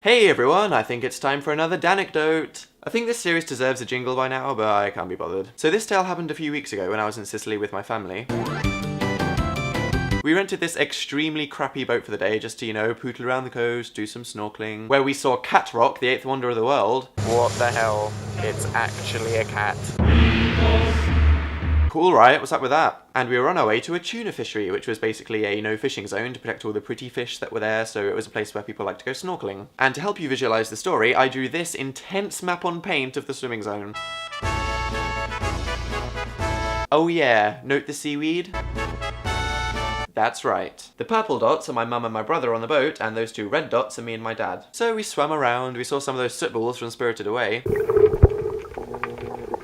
Hey everyone, I think it's time for another Danecdote. I think this series deserves a jingle by now, but I can't be bothered. So this tale happened a few weeks ago when I was in Sicily with my family. We rented this extremely crappy boat for the day just to, pootle around the coast, do some snorkeling, where we saw Cat Rock, the 8th wonder of the world. What the hell? It's actually a cat. Cool, right? What's up with that? And we were on our way to a tuna fishery, which was basically a no-fishing zone to protect all the pretty fish that were there, so it was a place where people like to go snorkeling. And to help you visualise the story, I drew this intense map on paint of the swimming zone. Oh yeah, note the seaweed? That's right. The purple dots are my mum and my brother on the boat, and those two red dots are me and my dad. So we swam around, we saw some of those soot balls from Spirited Away.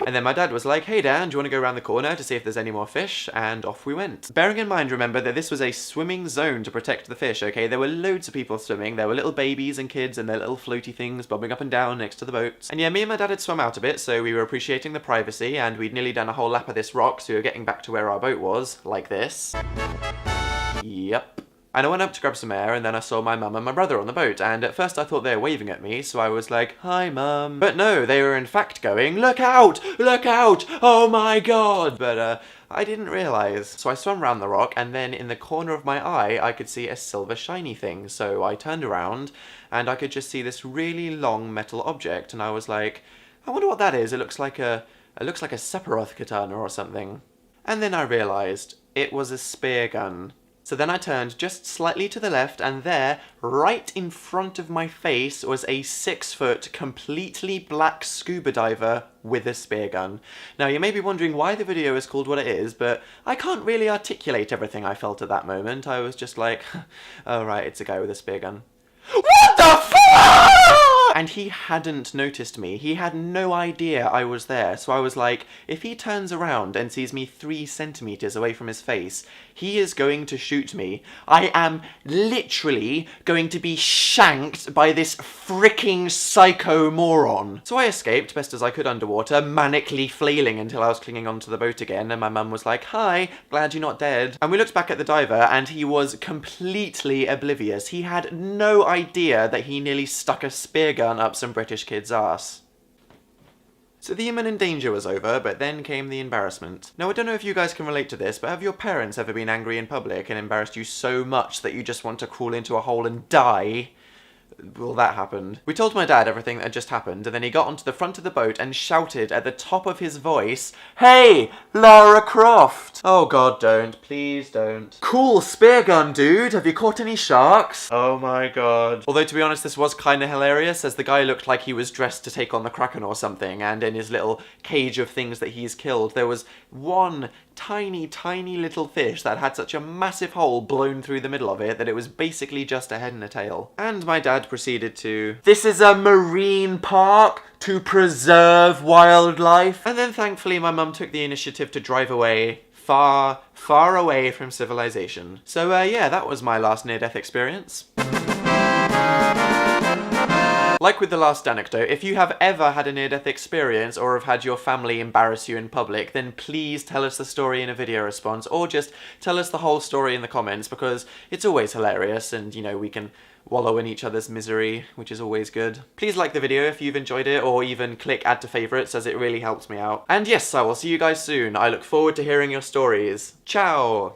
And then my dad was like, hey Dan, do you want to go around the corner to see if there's any more fish? And off we went. Bearing in mind, remember, that this was a swimming zone to protect the fish, okay? There were loads of people swimming. There were little babies and kids and their little floaty things bobbing up and down next to the boats. And yeah, me and my dad had swum out a bit, so we were appreciating the privacy, and we'd nearly done a whole lap of this rock, so we were getting back to where our boat was, like this. Yep. And I went up to grab some air, and then I saw my mum and my brother on the boat, and at first I thought they were waving at me, so I was like, hi mum. But no, they were in fact going, look out! Look out! Oh my god! But I didn't realise. So I swam round the rock, and then in the corner of my eye I could see a silver shiny thing, so I turned around, and I could just see this really long metal object, and I was like, I wonder what that is. It looks like a Sephiroth katana or something. And then I realised it was a spear gun. So then I turned just slightly to the left, and there, right in front of my face, was a 6-foot, completely black scuba diver with a spear gun. Now, you may be wondering why the video is called what it is, but I can't really articulate everything I felt at that moment. I was just like, oh right, it's a guy with a spear gun. What the fuck? And he hadn't noticed me. He had no idea I was there, so I was like, if he turns around and sees me 3 centimeters away from his face, he is going to shoot me. I am literally going to be shanked by this freaking psycho moron. So I escaped best as I could underwater, manically flailing until I was clinging onto the boat again, and my mum was like, hi, glad you're not dead. And we looked back at the diver, and he was completely oblivious. He had no idea that he nearly stuck a spear gun up some British kid's ass. So the imminent danger was over, but then came the embarrassment. Now, I don't know if you guys can relate to this, but have your parents ever been angry in public and embarrassed you so much that you just want to crawl into a hole and die? Well, that happened. We told my dad everything that had just happened, and then he got onto the front of the boat and shouted at the top of his voice, hey, Lara Croft! Oh god, don't. Please don't. Cool spear gun, dude! Have you caught any sharks? Oh my god. Although, to be honest, this was kinda hilarious, as the guy looked like he was dressed to take on the Kraken or something, and in his little cage of things that he's killed, there was one tiny little fish that had such a massive hole blown through the middle of it that it was basically just a head and a tail. And my dad proceeded to, this is a marine park to preserve wildlife. And then thankfully my mum took the initiative to drive away, far away from civilization. So yeah, that was my last near-death experience. Like with the last anecdote, if you have ever had a near-death experience or have had your family embarrass you in public, then please tell us the story in a video response, or just tell us the whole story in the comments, because it's always hilarious and, we can wallow in each other's misery, which is always good. Please like the video if you've enjoyed it, or even click add to favourites, as it really helps me out. And yes, I will see you guys soon. I look forward to hearing your stories. Ciao!